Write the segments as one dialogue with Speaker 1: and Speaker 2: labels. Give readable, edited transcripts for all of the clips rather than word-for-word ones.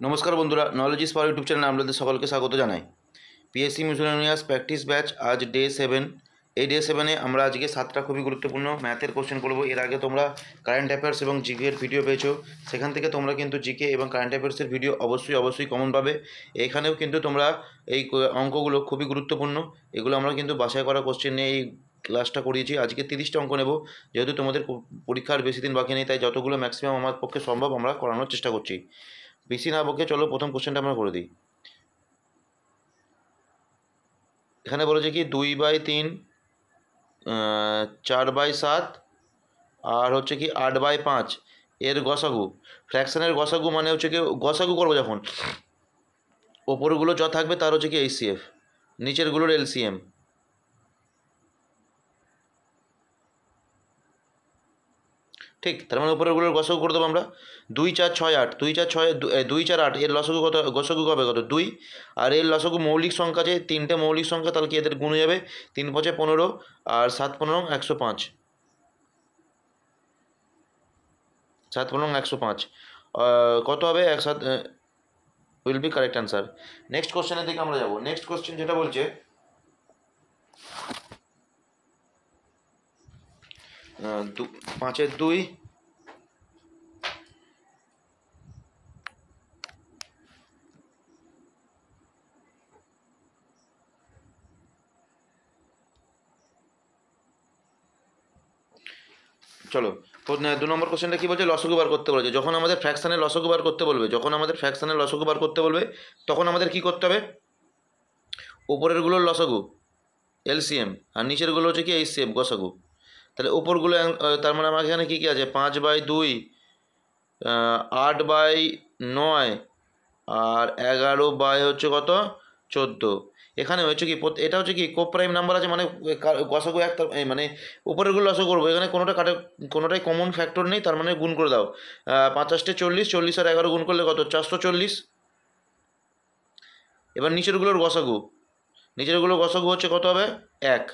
Speaker 1: নমস্কার বন্ধুরা, knowledge is power YouTube চ্যানেলে আপনাদের সকলকে স্বাগত জানাই। পিএসসি মিসেলেনিয়াস প্র্যাকটিস ব্যাচ আজ ডে 7। এই ডে 7-এ আমরা আজকে 7টা খুবই গুরুত্বপূর্ণ ম্যাথের কোশ্চেন করব। এর আগে তোমরা কারেন্ট অ্যাফেয়ার্স এবং জিকে এর ভিডিও পেয়েছো, সেখান থেকে তোমরা কিন্তু জিকে এবং কারেন্ট অ্যাফেয়ার্সের ভিডিও অবশ্যই কমন পাবে। এখানেও কিন্তু তোমরা এই অঙ্কগুলো খুবই গুরুত্বপূর্ণ, এগুলো আমরা কিন্তু বাছাই করা কোশ্চেন নিয়ে এই ক্লাসটা করিয়েছি। আজকে 30টা অঙ্ক নেব, যেহেতু তোমাদের পরীক্ষার বেশি দিন বাকি নেই, তাই যতগুলো ম্যাক্সিমাম আমার পক্ষে সম্ভব আমরা করানোর চেষ্টা করছি। বেশি না বকে চলো প্রথম কোশ্চেনটা আমরা করে দিই। এখানে বলেছে কি 2/3, 4/7 আর হচ্ছে কি 8/5 এর গসাগু। ফ্র্যাকশনের গসাগু মানে হচ্ছে কি গসাগু করবো যখন, ওপরগুলো যা থাকবে তার হচ্ছে কি এইচসিএফ, নিচেরগুলোর এলসিএম। ঠিক, তার মানে উপরেরগুলোর গসাগু করে দেবো আমরা। 2, 4, 6, 8, 2, 4, 6, 2, 4, 8 এর লসাগু কত, গসাগু হবে কত 2। আর এর লসাগু মৌলিক সংখ্যা আছে, 3টে মৌলিক সংখ্যা, তাহলে কি এদের গুণ হয়ে যাবে 3 × 5 = 15 আর 7 × 15 = 105। 7 × 15 = 105 কত হবে 1/7 will be correct answer. Next কোশ্চেনের দিকে আমরা যাব। নেক্সট কোশ্চেন যেটা বলছে 5-এর 2, চলো 2 নম্বর কোশ্চেনটা কি বলছে, লসাগু বার করতে বলেছে। যখন আমাদের ফ্র্যাকশনের লসাগু বার করতে বলবে, তখন আমাদের কি করতে হবে, উপরেরগুলোর লসাগু এলসিএম আর নিচেরগুলো হচ্ছে কি এইচসিএফ গসাগু। তাহলে উপরগুলো তার মানে আমার এখানে কী কী আছে, 5/2, 8/9 আর 11 হচ্ছে কত 14। এখানে হচ্ছে কি এটা হচ্ছে কি কোপ্রাইম নাম্বার আছে, মানে গসাগু একটা, মানে উপরেরগুলো লসাগু করবো, এখানে কোনোটাই কমন ফ্যাক্টর নেই, তার মানে গুণ করে দাও। 5 × 40, 40 আর 11 গুণ করলে কত 440। এবার নিচেরগুলোর গসাগু হচ্ছে কত হবে 1।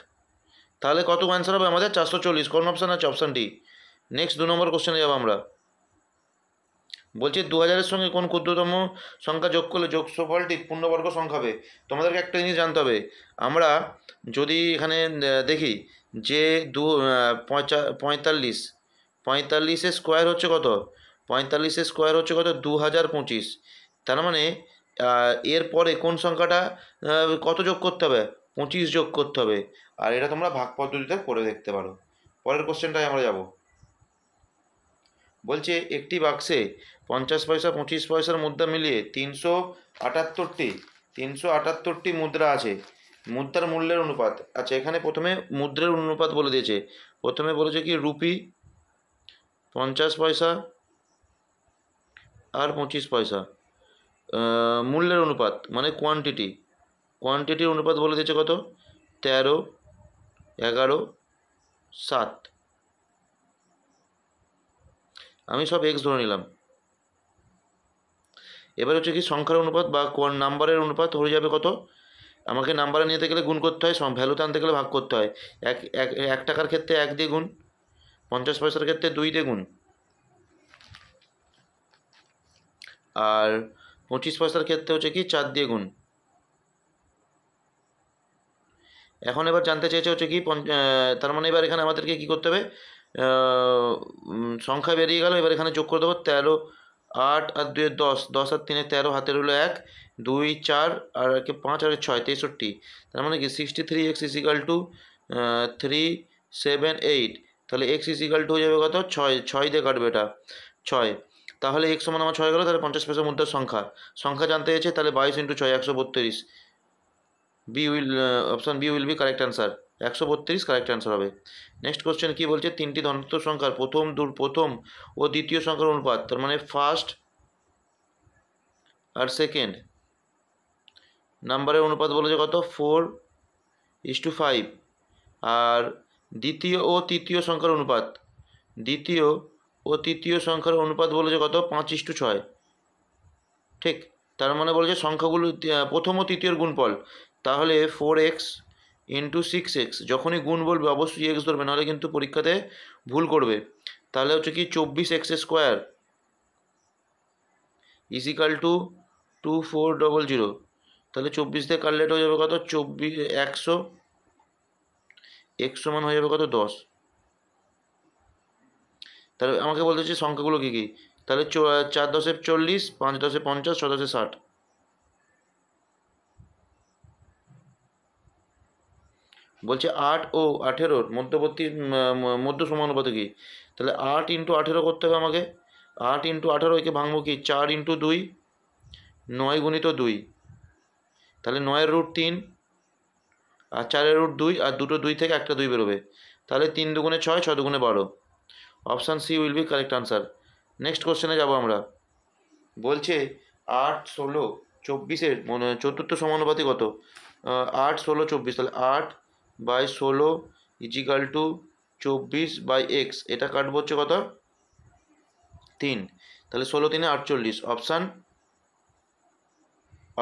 Speaker 1: তাহলে কত অ্যান্সার হবে আমাদের 440। কোন অপশান আছে, অপশান ডি। নেক্সট 2 নম্বর কোশ্চেনে যাবো আমরা। বলছে 2000-এর সঙ্গে কোন ক্ষুদ্রতম সংখ্যা যোগ করলে যোগফলটি পূর্ণবর্গ সংখ্যা হবে। তোমাদেরকে একটা জিনিস জানতে হবে, আমরা যদি এখানে দেখি যে 45-এর স্কোয়ার হচ্ছে কত, 45-এর স্কোয়ার হচ্ছে কত 2025। তার মানে এরপরে কোন সংখ্যাটা কত যোগ করতে হবে, 25 যোগ করতে হবে। আর এটা তোমরা ভাগ পদ্ধতিতে করে দেখতে পারো। পরের কোশ্চেনটায় আমরা যাব। বলছে একটি বাক্সে 50 পয়সা 25 পয়সার মুদ্রা মিলিয়ে 378টি মুদ্রা আছে। মুদ্রার মূল্যের অনুপাত। আচ্ছা, এখানে প্রথমে মুদ্রার অনুপাত বলে দিয়েছে। প্রথমে বলেছে কি রুপি 50 পয়সা আর 25 পয়সা, মূল্যের অনুপাত মানে কোয়ান্টিটির অনুপাত বলে দিয়েছে কত 13, 11, 7। আমি সব এক্স ধরে নিলাম। এবার হচ্ছে কি সংখ্যার অনুপাত বা নাম্বারের অনুপাত হয়ে যাবে কত, আমাকে নাম্বারে নিতে গেলে গুণ করতে হয়, ভ্যালুতে আনতে গেলে ভাগ করতে হয়। 1 টাকার ক্ষেত্রে 1 দিয়ে গুণ, 50 পয়সার ক্ষেত্রে 2 দিয়ে গুণ, আর 25 পয়সার ক্ষেত্রে হচ্ছে কি 4 দিয়ে গুণ। এখন এবার জানতে চেয়েছে হচ্ছে কি তার মানে এবার এখানে আমাদেরকে কি করতে হবে, সংখ্যা বেরিয়ে গেল, এবার এখানে যোগ করে দেবো 13, 8 আর 2 10, 10 আর 3 13, হাতের হলো 1, 2 4 আর 5 আর 6 63। তার মানে কি 63x = 3, 7, 8। তাহলে x = হয়ে যাবে কত 6 দিয়ে কাটবে এটা 6। তাহলে x সমান আমার 6 গেল। তাহলে 50 পয়সা মুদ্রার সংখ্যা জানতে চেয়েছে, তাহলে 22 × 6 132। Option B will be correct answer. 132 correct answer হবে। নেক্সট কোশ্চেন কি বলছে, 3টি ধনাত্মক সংখ্যার প্রথম ও দ্বিতীয় সংখ্যার অনুপাত। তার মানে ফার্স্ট আর সেকেন্ড নাম্বারের অনুপাত বলেছে কত 4:5। আর দ্বিতীয় ও তৃতীয় সংখ্যার অনুপাত বলেছে কত 5:6। ঠিক, তার মানে বলেছে সংখ্যাগুলো প্রথম ও তৃতীয়র গুণফল। তাহলে 4x × 6x, যখনই গুণ বলবে অবশ্যই এক্স ধরবে, নাহলে কিন্তু পরীক্ষাতে ভুল করবে। তাহলে হচ্ছে কি 24x² ইজিক্যাল টু 2400, তাহলে 24 দিয়ে কাটলেট হয়ে যাবে কত 100, 100 মান হয়ে যাবে কত 10। তাহলে আমাকে বলতে হচ্ছে সংখ্যাগুলো কী কী, তাহলে 4 10 40, 5 10 50, 6 10 60। বলছে 8 ও 18 মধ্যবর্তী মধ্য সমানুপাতে কি, তাহলে 8 × 18 করতে হবে আমাকে। 8 × 18 একে ভাঙবো কি 4 × 2, 9 × 2, তাহলে 9-এর রুট 3 আর 4-এর রুট 2, আর দুটো 2 থেকে একটা 2 বেরোবে, তাহলে 3 দুগুণে 6, 6 দুগুণে 12। Option C will be correct answer. Next কোশ্চেনে যাবো আমরা। বলছে 8 16 24-এর চতুর্থ সমানুপাতি কত, 8 16 24, তাহলে 8/16 ইজিক্যাল টু 24/x, এটা কাটবো হচ্ছে কত 3, তাহলে 16 3 48।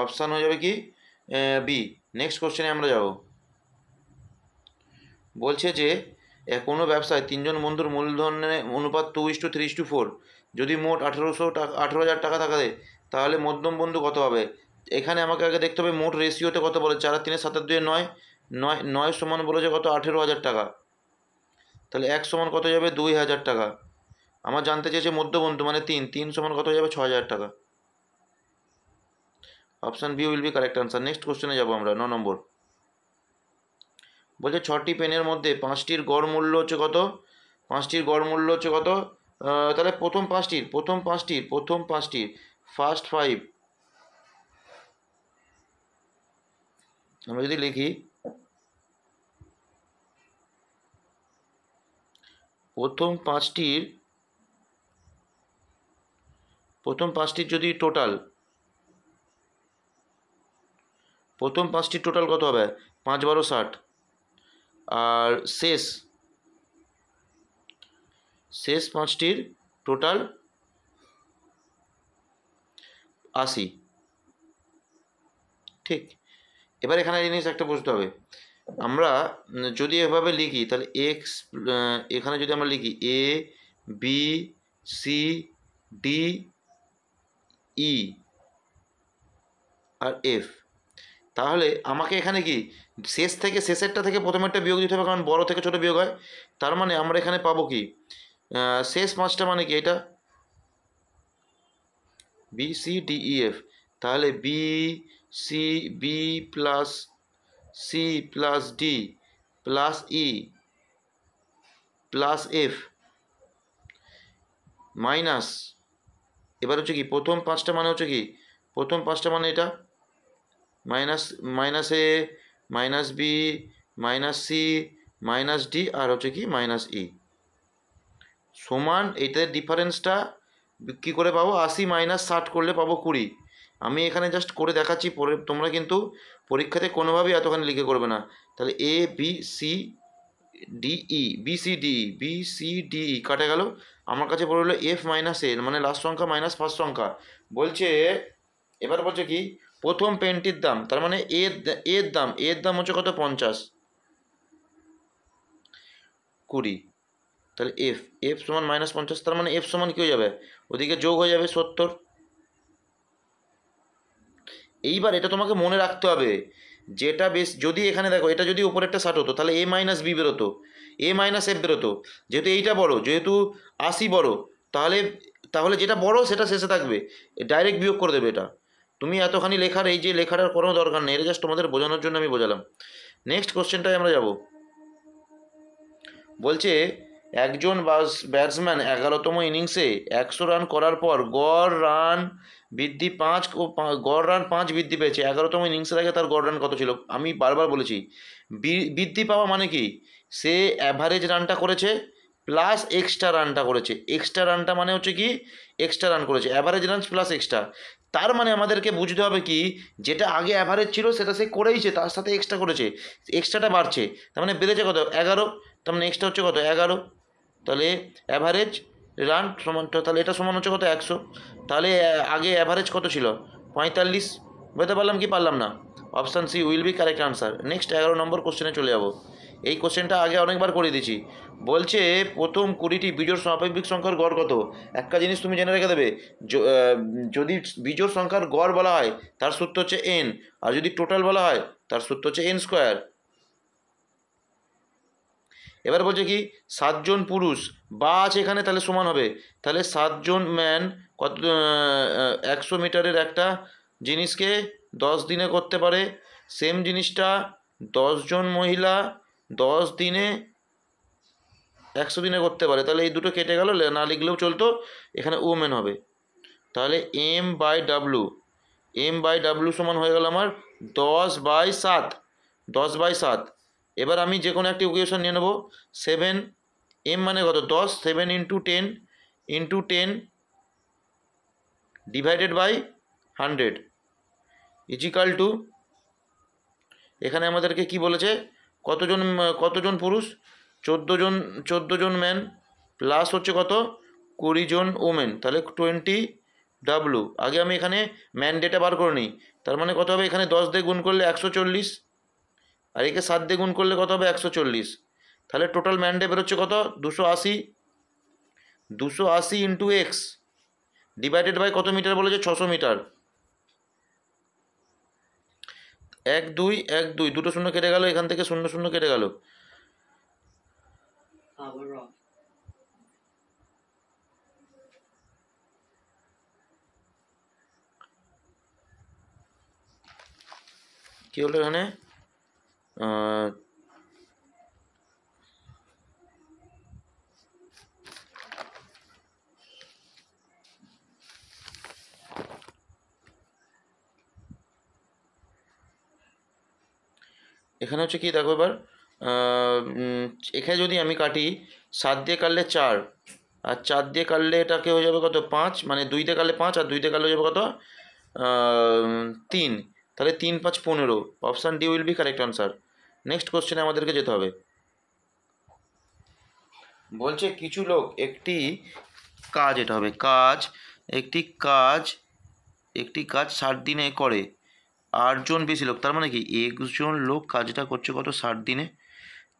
Speaker 1: অপশান হয়ে যাবে কি বি। নেক্সট কোশ্চেনে আমরা যাব। বলছে যে কোনো ব্যবসায় 3 জন বন্ধুর মূলধনের অনুপাত 2:3:4, যদি মোট 18,000 টাকা থাকে তাহলে মধ্যম বন্ধু কত হবে। এখানে আমাকে আগে দেখতে হবে মোট রেশিওতে কত বলে, 4 আর 3 7 আর 2 9, 9 সমান বলেছে কত 18,000 টাকা, তাহলে 1 সমান কত যাবে 2,000 টাকা। আমার জানতে চেয়েছে মধ্যবন্ধু মানে 3 সমান কত যাবে 6,000 টাকা। Option B will be correct answer. Next কোশ্চেনে যাবো আমরা 9 নম্বর। বলছে 6টি পেনের মধ্যে 5টির গড় মূল্য হচ্ছে কত, 5টির গড় মূল্য হচ্ছে কত, তাহলে প্রথম পাঁচটির ফার্স্ট 5 আমরা যদি লিখি, প্রথম পাঁচটির যদি টোটাল, প্রথম 5টির টোটাল কত হবে 5 12 60, আর শেষ 5টির টোটাল 80। ঠিক, এবার এখানে জিনিস একটা বুঝতে হবে, আমরা যদি এভাবে লিখি তাহলে এক্স, এখানে যদি আমরা লিখি এ বি সি ডি ই আর এফ, তাহলে আমাকে এখানে কি শেষেরটা থেকে প্রথমেরটা বিয়োগ দিতে হবে, কারণ বড় থেকে ছোট বিয়োগ হয়। তার মানে আমরা এখানে পাবো কি শেষ 5টা মানে কি এটা B C D E F, তাহলে B C B plus C plus D plus E plus F minus, এবার হচ্ছে কি প্রথম 5টা মানে হচ্ছে কি, প্রথম 5টা মানে এটা minus A minus B minus C minus D আর হচ্ছে কি মাইনাস ই সমান, এইটার ডিফারেন্সটা কী করে পাবো 80 মাইনাস 60 করলে পাবো 20। আমি এখানে জাস্ট করে দেখাচ্ছি, পরে তোমরা কিন্তু পরীক্ষাতে কোনোভাবেই এতখানি লিখে করবে না। তাহলে A B C D E B C D E কাটা গেল, আমার কাছে পড়ে হলো এফ মাইনাস এ, মানে লাস্ট সংখ্যা মাইনাস ফার্স্ট সংখ্যা। বলছে এবার বলছে কি প্রথম পেনটির দাম, তার মানে এর দাম হচ্ছে কত 50 20, তাহলে এফ সমান মাইনাস 50, তার মানে এফ সমান কী হয়ে যাবে ওদিকে যোগ হয়ে যাবে 70। এইবার এটা তোমাকে মনে রাখতে হবে, যেটা বেশ যদি এখানে দেখো এটা যদি উপরেরটা 60 হতো তাহলে এ মাইনাস বি বেরোতো, এ মাইনাস এফ বেরোতো, যেহেতু এইটা বড়, যেহেতু 80 বড়, তাহলে যেটা বড় সেটা শেষে থাকবে, ডাইরেক্ট বিয়োগ করে দেবে। এটা তুমি এতখানি লেখার এই যে লেখাটার কোনো দরকার নেই, এটা জাস্ট তোমাদের বোঝানোর জন্য আমি বোঝালাম। নেক্সট কোশ্চেনটায় আমরা যাব। বলছে একজন ব্যাটসম্যান 11তম ইনিংসে 100 রান করার পর গড় রান গড় রান 5 বৃদ্ধি পেয়েছে। 11তম ইনিংসের আগে তার গড় রান কত ছিল। আমি বারবার বলেছি বৃদ্ধি পাওয়া মানে কি, সে অ্যাভারেজ রানটা করেছে প্লাস এক্সট্রা রানটা করেছে। এক্সট্রা রানটা মানে হচ্ছে কি এক্সট্রা রান করেছে, অ্যাভারেজ রান প্লাস এক্সট্রা। তার মানে আমাদেরকে বুঝতে হবে কি, যেটা আগে অ্যাভারেজ ছিল সেটা সে করেইছে, তার সাথে এক্সট্রা করেছে, এক্সট্রাটা বাড়ছে, তার মানে বেড়েছে কত 11, তার মানে এক্সট্রা হচ্ছে কত 11, তাহলে অ্যাভারেজ রান সমান, তাহলে এটা সমান হচ্ছে কত 100, তাহলে আগে অ্যাভারেজ কত ছিল 45। বুঝতে পারলাম কি পারলাম না। Option C will be correct answer. Next 11 নম্বর কোশ্চেনে চলে যাব। এই কোশ্চেনটা আগে অনেকবার করে দিয়েছি। বলছে প্রথম 20টি বিজোড় স্বাভাবিক সংখ্যার গড় কত। একটা জিনিস তুমি জেনে রেখে দেবে, যদি বিজোড় সংখ্যার গড় বলা হয় তার সূত্র হচ্ছে n, আর যদি টোটাল বলা হয় তার সূত্র হচ্ছে n স্কোয়ার। এবার বলছে কি 7 জন পুরুষ বা আছে এখানে, তাহলে সমান হবে, তাহলে 7 জন ম্যান কত 100 মিটারের একটা জিনিসকে 10 দিনে করতে পারে। সেম জিনিসটা 10 জন মহিলা 10 দিনে 100 দিনে করতে পারে। তাহলে এই দুটো কেটে গেল, না লিখলেও চলতো, এখানে ওমেন হবে। তাহলে m/w সমান হয়ে গেল আমার 10/7, 10/7। এবার আমি যে কোনো একটা ইকুয়েশন নিয়ে নেবো। 7 m মানে কত 10, 7 into 10 divided by 100 equal to, এখানে আমাদেরকে কি বলেছে, কতজন পুরুষ, 14 জন ম্যান প্লাস হচ্ছে কত 20 জন ওমেন, তাহলে 20W। আগে আমি এখানে ম্যান ডেটা বার করে নিই, তার মানে কত হবে, এখানে 10 দিয়ে গুণ করলে 140, আর একে 7 দিয়ে গুণ করলে কত হবে 140। তাহলে টোটাল ম্যান ডে বেরোচ্ছে কত 280 ইন্টু এক্স ডিভাইডেড বাই কত মিটার বলেছে 600 মিটার। 1 2 1 2 দুটো শূন্য কেটে গেল, এখান থেকে 0 0 কেটে গেল। কি হলো এখানে, এখানে হচ্ছে কি দেখো এবার, এখানে যদি আমি কাটি 7 দিয়ে কাটলে 4, আর 4 দিয়ে কাটলে এটাকে হয়ে যাবে কত 5, মানে 2 দিয়ে কাটলে 5, আর 2 দিয়ে কাটলে হয়ে যাবে কত 3, তাহলে 3 5 15। Option D will be correct answer. Next কোশ্চেনে আমাদেরকে যেতে হবে। বলছে কিছু লোক একটি কাজ, এটা হবে কাজ, একটি কাজ 60 দিনে করে, 8 জন বেশি লোক, তার মানে কি 1 জন লোক কাজটা করছে কত 60 দিনে,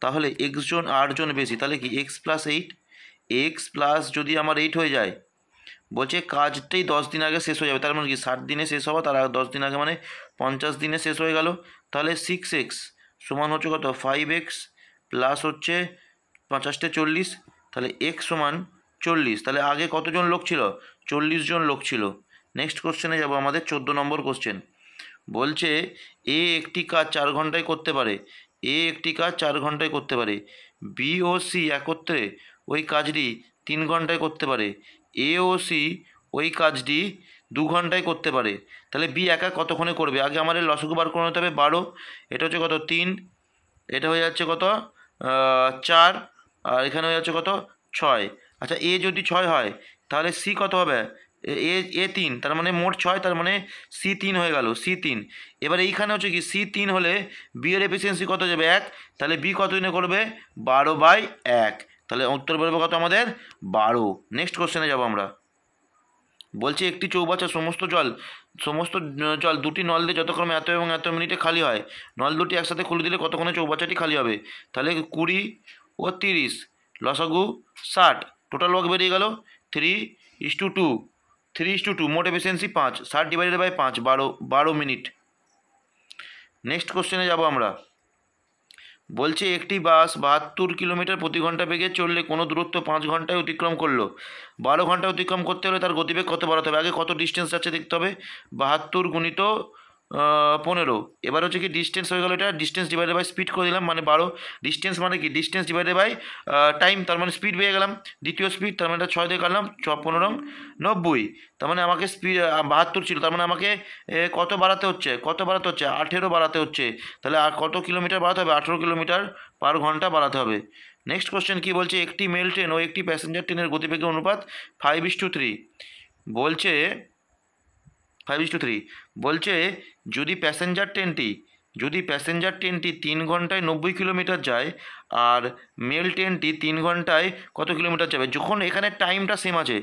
Speaker 1: তাহলে x জন 8 জন বেশি, তাহলে কি x প্লাস 8, x প্লাস যদি আমার 8 হয়ে যায়, বলছে কাজটাই 10 দিন আগে শেষ হয়ে যাবে, তার মানে কি 60 দিনে শেষ হওয়া, তার 10 দিন আগে মানে 50 দিনে শেষ হয়ে গেল। তাহলে 6x সমান হচ্ছে কত 5x প্লাস হচ্ছে 50 40, তাহলে x সমান 40। তাহলে আগে কতজন লোক ছিল 40 জন লোক ছিল। নেক্সট কোশ্চেনে যাব, আমাদের 14 নম্বর কোশ্চেন। বলছে একটি কাজ 4 ঘন্টায় করতে পারে, বি ও সি একত্রে ওই কাজটি 3 ঘন্টায় করতে পারে, এ ও সি ওই কাজটি 2 ঘন্টায় করতে পারে। তাহলে বি একা কতক্ষণে করবে, আগে আমাদের লসগু বার করে নিতে হবে 12, এটা হচ্ছে কত 3, এটা হয়ে যাচ্ছে কত 4, আর এখানে হয়ে যাচ্ছে কত 6। আচ্ছা এ যদি 6 হয় তাহলে সি কত হবে, এ 3, তার মানে মোট 6, তার মানে সি 3 হয়ে গেল, সি 3। এবার এইখানে হচ্ছে কি সি 3 হলে বি এর এফিসিয়েন্সি কত যাবে 1, তাহলে বি কত দিনে করবে 12/1, তাহলে উত্তর বেরোবে কত আমাদের 12। নেক্সট কোশ্চেনে যাব আমরা। বলছে একটি চৌবাচ্চা সমস্ত জল দুটি নল দিয়ে যতক্রমে এত এবং এত মিনিটে খালি হয়, নল দুটি একসাথে খুলে দিলে কতক্ষণে চৌবাচ্চাটি খালি হবে। তাহলে 20 ও 30 লসাগু 60, টোটাল ওয়ার্ক বেরিয়ে গেল 3:2, মোট efficiency 5, 60 divided by 5 12 minute. Next কোশ্চেনে যাব আমরা। বলছে একটি বাস 72 কিলোমিটার প্রতি ঘন্টা বেগে চললে কোনো দূরত্ব 5 ঘন্টায় অতিক্রম করলো, 12 ঘন্টা অতিক্রম করতে হলে তার গতিবেগ কত বাড়াতে হবে, আগে কত ডিস্টেন্স যাচ্ছে দেখতে হবে, 72 গুণিত 15। এবার হচ্ছে কি ডিস্টেন্স হয়ে গেল, এটা ডিস্টেন্স ডিভাইডেড বাই স্পিড করে দিলাম, মানে 12। ডিস্টেন্স মানে কি ডিস্টেন্স ডিভাইডেড বাই টাইম, তার মানে স্পিড পেয়ে গেলাম, দ্বিতীয় স্পিড, তার মানে 6 দিয়ে কাটলাম 6 15 90, তার মানে আমাকে স্পিড 72 ছিল, তার মানে আমাকে কত বাড়াতে হচ্ছে 18 বাড়াতে হচ্ছে। তাহলে আর কত কিলোমিটার বাড়াতে হবে 18 কিলোমিটার পার ঘন্টা বাড়াতে হবে। নেক্সট কোশ্চেন কি বলছে, একটি মেল ট্রেন ও একটি প্যাসেঞ্জার ট্রেনের গতিবেগের অনুপাত 5:3 বলছে 5:3 বলছে যদি প্যাসেঞ্জার ট্রেনটি যদি প্যাসেঞ্জার ট্রেনটি 3 ঘন্টায় 90 কিলোমিটার যায় আর মেল ট্রেনটি 3 ঘন্টায় কত কিলোমিটার যাবে, যখন এখানে টাইমটা সেম আছে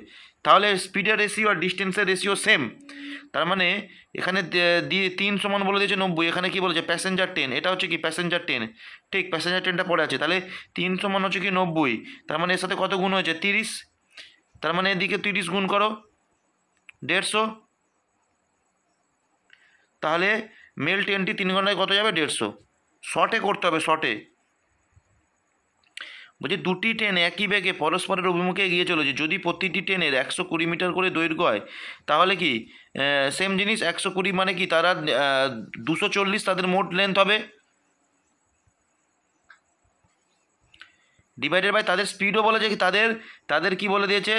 Speaker 1: তাহলে স্পিডের রেশিও আর ডিস্টেন্সের রেশিও সেম। তার মানে এখানে দিয়ে 3 সমান বলে দিয়েছে 90, এখানে কি বলেছে প্যাসেঞ্জার ট্রেন, এটা হচ্ছে কি প্যাসেঞ্জার ট্রেন, ঠিক প্যাসেঞ্জার ট্রেনটা পড়ে আছে, তাহলে 3 সমান হচ্ছে কি 90, তার মানে এর সাথে কত গুণ হয়েছে 30, তার মানে এদিকে 30 গুণ করো 150, তাহলে মেল ট্রেনটি 3 ঘন্টায় কত যাবে 150। শর্টে করতে হবে, শর্টে বলছি দুটি ট্রেন একই বেগে পরস্পরের অভিমুখে এগিয়ে চলেছে, যদি প্রতিটি ট্রেনের 120 মিটার করে দৈর্ঘ্য হয় তাহলে কি সেম জিনিস 120 মানে কি তারা 240 তাদের মোট লেন্থ হবে, ডিভাইডেড বাই তাদের স্পিডও বলেছে কি তাদের তাদের কি বলে দিয়েছে,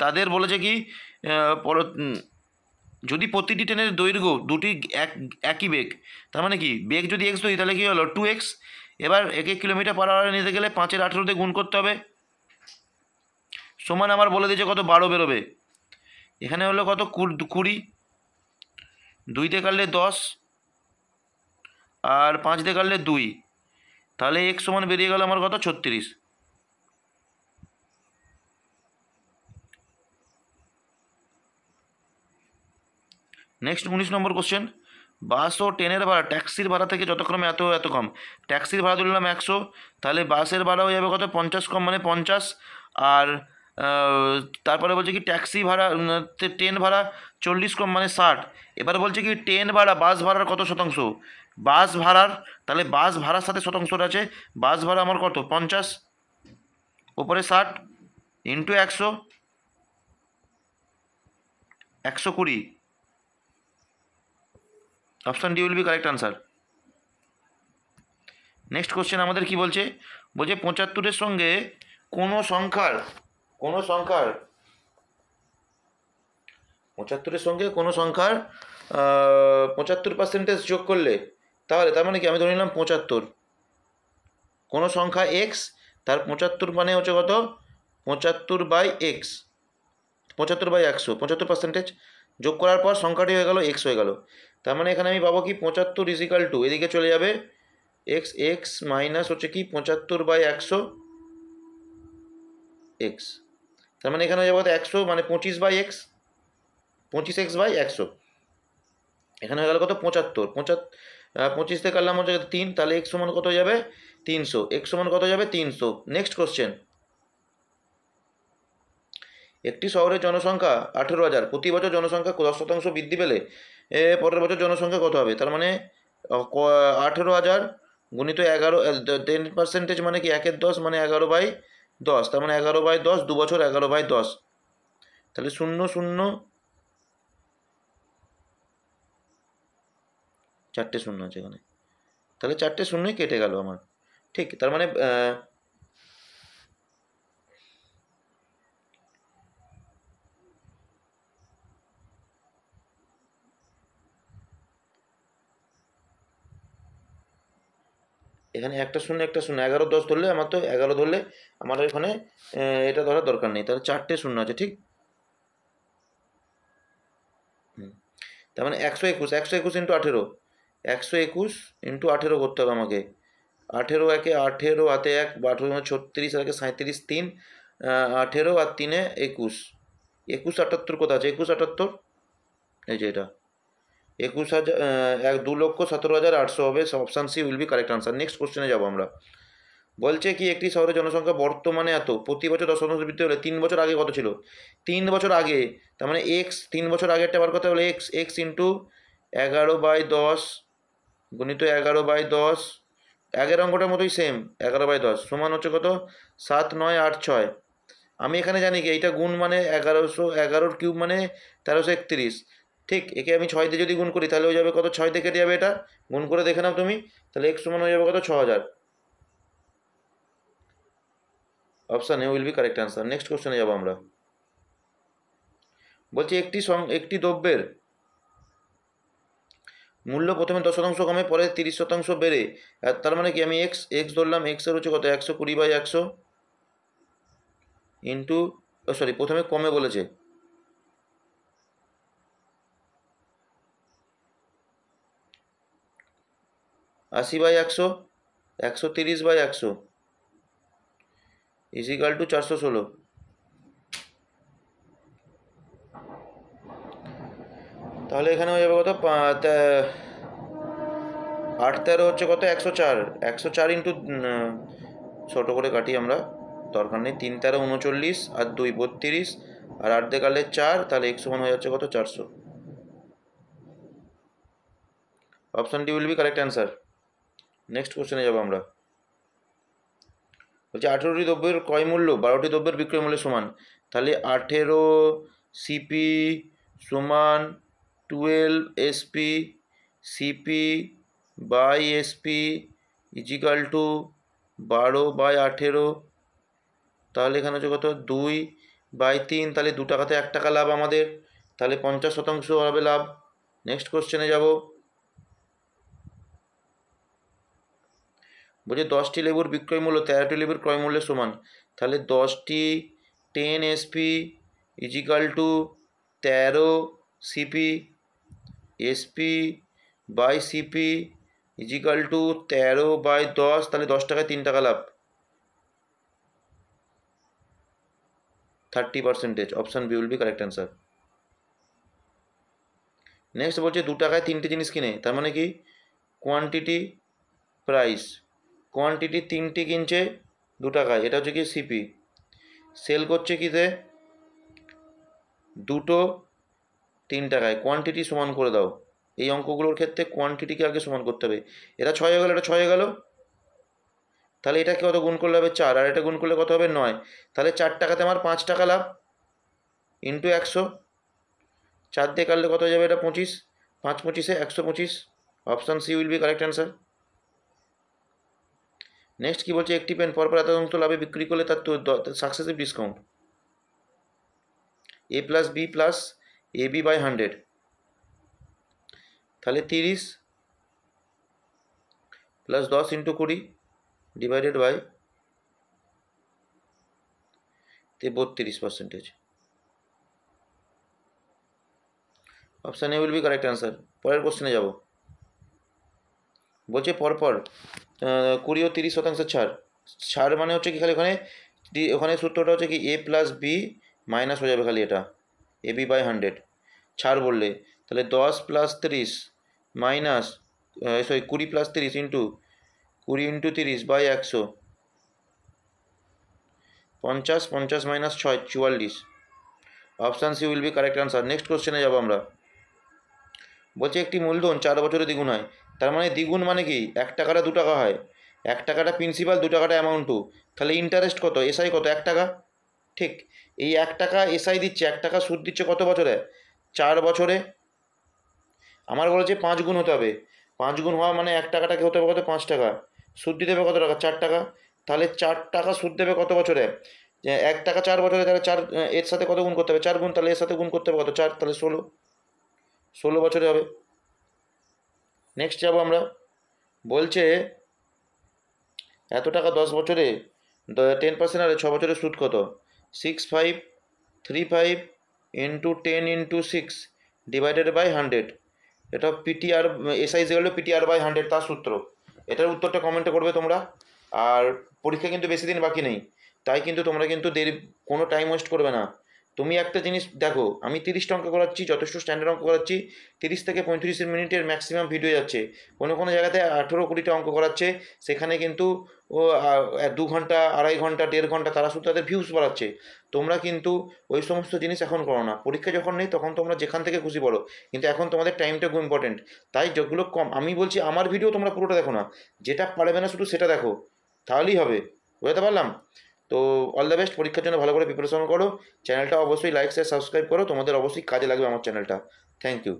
Speaker 1: তাদের বলেছে কি যদি প্রতিটি ট্রেনের দৈর্ঘ্য দুটি একই বেগ, তার মানে কি বেগ যদি এক্স ধরি তাহলে কি হলো 2x, এবার 1 কিলোমিটার পার আওয়ারে নিতে গেলে 5-এর 18 গুণ করতে হবে, সমান আমার বলে দিয়েছে কত 12 বেরোবে, এখানে হলো কত 20, 2 দিয়ে কাটলে 10 আর 5 দিয়ে কাটলে 2, তাহলে x সমান বেরিয়ে গেল আমার কত 36। নেক্সট 19 নম্বর কোশ্চেন, বাস ও ট্রেনের ভাড়া ট্যাক্সির ভাড়া থেকে যতক্রমে এত এত কম, ট্যাক্সির ভাড়া ধরলাম 100, তাহলে বাসের ভাড়া হয়ে যাবে কত 50 কম মানে 50, আর তারপরে বলছে কি ট্যাক্সি ভাড়া ট্রেন ভাড়া 40 কম মানে 60, এবার বলছে কি ট্রেন ভাড়া বাস ভাড়ার কত শতাংশ, বাস ভাড়ার, তাহলে বাস ভাড়ার সাথে শতাংশটা আছে, বাস ভাড়া আমার কত 50 ওপরে 60 into 100, 120, option D will be correct answer. Next question আমাদের কি বলছে, বলছে 75-এর সঙ্গে কোনো সংখ্যার 75% যোগ করলে, তাহলে তার মানে কি আমি ধরে নিলাম 75, কোনো সংখ্যা এক্স তার 75 মানে হচ্ছে কত 75/x, 75/100, 75% যোগ করার পর সংখ্যাটি হয়ে গেল এক্স হয়ে গেল, তার মানে এখানে আমি পাবো কি 75 = এদিকে চলে যাবে এক্স মাইনাস হচ্ছে কি 75/100 এক্স, তার মানে এখানে হয়ে যাবে 100 মানে 25/x, 25x/100, এখানে হয়ে গেল কত 75, 25 থেকে কাটলাম হচ্ছে 3, তাহলে x সমান কত যাবে 300, x সমান কত যাবে 300। নেক্সট কোশ্চেন, একটি শহরের জনসংখ্যা 18,000, প্রতি বছর জনসংখ্যা 10% বৃদ্ধি পেলে পরের বছর জনসংখ্যা কত হবে, তার মানে 18,000 গুণিত 11, 10% মানে কি 1/10 মানে 11/10, তার মানে 11/10 দু বছর 11/10, তাহলে 0 0 4টে শূন্য আছে এখানে, তাহলে 4টে শূন্যই কেটে গেল আমার, ঠিক তার মানে এখানে একটা শূন্য 11 10 ধরলে আমার তো 11 ধরলে আমার এখানে এটা ধরার দরকার নেই, তাহলে 4টে শূন্য আছে, ঠিক তার মানে 121 ইন্টু 18, 121 ইন্টু 18 করতে হবে আমাকে, 18 একে 18 হাতে 1 18 36 একে 37 3 18 আর 3 21, 2178 কোথা আছে 2178, এই যে এটা 21,000 2,17,800 হবে, option C will be correct answer. Next কোশ্চেনে যাবো আমরা, বলছে কি একটি শহরের জনসংখ্যা বর্তমানে এত, প্রতি বছর 10% বৃদ্ধি হলে 3 বছর আগে কত ছিল, 3 বছর আগে, তার মানে এক্স 3 বছর আগেরটা বার করতে হলে এক্স ইন্টু 11/10 গুণিত 11/10, আগের অঙ্কটার মতোই সেম 11/10 সমান হচ্ছে কত 7 9 8 6, আমি এখানে জানি কি এইটা গুণ মানে 1111 কিউব মানে 1331, ঠিক একে আমি 6 দিয়ে যদি গুণ করি তাহলে হয়ে যাবে কত 6 দিয়ে কেটে যাবে, এটা গুণ করে দেখে নাও তুমি, তাহলে এক্স সমান হয়ে যাবে কত 6000, option A will be correct answer. Next কোশ্চেনে যাবো আমরা, বলছি একটি দ্রব্যের মূল্য প্রথমে 10% কমে পরে 30% বেড়ে, তার মানে কি আমি এক্স ধরলাম, এক্স এর হচ্ছে কত 120/100 ইন্টু, সরি প্রথমে কমে বলেছে, 80/100, 130/100 ইজিক্যাল টু 416। তাহলে এখানে হয়ে যাবে কত, 8 13 হচ্ছে কত, 104। 104 ইন্টু, ছোটো করে কাটি আমরা, দরকার নেই। 3 13 39 আর 2 32 আর 8 দিয়ে কাটলে 4, তাহলে x সমান হয়ে যাচ্ছে কত, 400। Option D will be correct answer. Next কোশ্চেনে যাবো আমরা। বলছে 18টি দ্রব্যের ক্রয় মূল্য 12টি দ্রব্যের বিক্রয় মূল্যের সমান। তাহলে 18 সিপি সমান 12 SP CP by SP equal to 12/18। তাহলে এখানে হচ্ছে কত, 2/3, তাহলে 2 টাকাতে 1 টাকা লাভ আমাদের, তাহলে 50% হবে লাভ। নেক্সট কোশ্চেনে যাব। বলছে 10টি লেবুর বিক্রয় মূল্য 13টি লেবুর ক্রয় মূল্যের সমান। তাহলে 10টি 10 SP equal to 13 CP SP by CP equal to 13/10, তাহলে 10 টাকায় 3 টাকা লাভ, 30%। Option B will be correct answer. Next বলছে 2 টাকায় 3টে জিনিস কিনে, তার মানে কি, কোয়ান্টিটি প্রাইস, কোয়ান্টিটি 3টি কিনছে 2 টাকায়, এটা হচ্ছে কি সিপি। সেল করছে কিতে, 2টো 3 টাকায়, কোয়ান্টিটি সমান করে দাও। এই অঙ্কগুলোর ক্ষেত্রে কোয়ান্টিটিকে আগে সমান করতে হবে। এটা 6 হয়ে গেল, এটা 6 হয়ে গেল, তাহলে এটাকে কত গুণ করলে হবে 4, আর এটা গুণ করলে কত হবে 9। তাহলে 4 টাকাতে আমার 5 টাকা লাভ ইন্টু 100, 4 দিয়ে কাটলে কত হয়ে যাবে, এটা 25, 5 25 125। Option C will be correct answer. Next কি বলছে, একটি পেন পরপর এত অংশ লাভে বিক্রি করলে তার successive discount a plus B plus AB/100। তাহলে 30 plus 10 into 20 divided by 32%। Option A will be correct answer. পরের কোশ্চেনে যাব। বলছে পরপর 20 ও 30% ছাড়। ছাড় মানে হচ্ছে কি, খালি ওখানে সূত্রটা হচ্ছে কি a প্লাস বি মাইনাস হয়ে যাবে, খালি এটা AB/100 ছাড় বললে। তাহলে 10 plus 30 minus 20 plus 30 into 20 into 30/100, 50, 50 minus 6 44। Option C will be correct answer. Next কোশ্চেনে যাবো আমরা। বলছে একটি মূলধন 4 বছরে দ্বিগুণ হয়, তার মানে দ্বিগুণ মানে কি, 1 টাকাটা 2 টাকা হয়, 1 টাকাটা প্রিন্সিপাল, 2 টাকাটা অ্যামাউন্ট টু, তাহলে ইন্টারেস্ট কত, এসআই কত, 1 টাকা। ঠিক, এই 1 টাকা এসআই দিচ্ছে, 1 টাকা সুদ দিচ্ছে কত বছরে, 4 বছরে। আমার বলেছে 5 গুণ হতে হবে, 5 গুণ হওয়া মানে 1 টাকাটাকে হতে হবে কত, 5 টাকা, সুদ দিতে হবে কত টাকা, 4 টাকা। তাহলে 4 টাকা সুদ দেবে কত বছরে, 1 টাকা 4 বছরে, তাহলে 4 এর সাথে কত গুণ করতে হবে, 4 গুণ, তাহলে এর সাথে গুণ করতে হবে কত, 4, তাহলে 16 বছরে হবে। নেক্সট যাবো আমরা। বলছে এত টাকা 10 বছরে 10% আর 6 বছরের সুদ কত, 6535 ইন্টু 10 ইন্টু 6 ডিভাইডেড বাই 100। এটা পিটিআর, এসআই গেল PTR/100 তার সূত্র। এটার উত্তরটা কমেন্টে করবে তোমরা। আর পরীক্ষা কিন্তু বেশি দিন বাকি নেই, তাই কিন্তু তোমরা কিন্তু কোনো টাইম ওয়েস্ট করবে না। তুমি একটা জিনিস দেখো, আমি 30টা অঙ্ক করাচ্ছি, যথেষ্ট স্ট্যান্ডার্ড অঙ্ক করাচ্ছি, 30 থেকে 35 মিনিটের ম্যাক্সিমাম ভিডিও যাচ্ছে। কোনো কোনো জায়গাতে 18-20টা অঙ্ক করাচ্ছে, সেখানে কিন্তু 2 ঘন্টা 2.5 ঘন্টা 1.5 ঘন্টা তারা শুধু তাদের ভিউজ বাড়াচ্ছে। তোমরা কিন্তু ওই সমস্ত জিনিস এখন করো না, পরীক্ষা যখন নেই তখন তোমরা যেখান থেকে খুশি পড়ো, কিন্তু এখন তোমাদের টাইমটা খুব ইম্পর্টেন্ট। তাই যেগুলো কম, আমি বলছি আমার ভিডিও তোমরা পুরোটা দেখো না, যেটা পারবে না শুধু সেটা দেখো, তাহলেই হবে। বুঝতে পারলাম তো। অল দ্য বেস্ট, পরীক্ষার জন্য ভালো করে প্রিপারেশন করো। চ্যানেলটা অবশ্যই লাইক শেয়ার সাবস্ক্রাইব করো, তোমাদের অবশ্যই কাজে লাগবে আমার চ্যানেলটা। Thank you.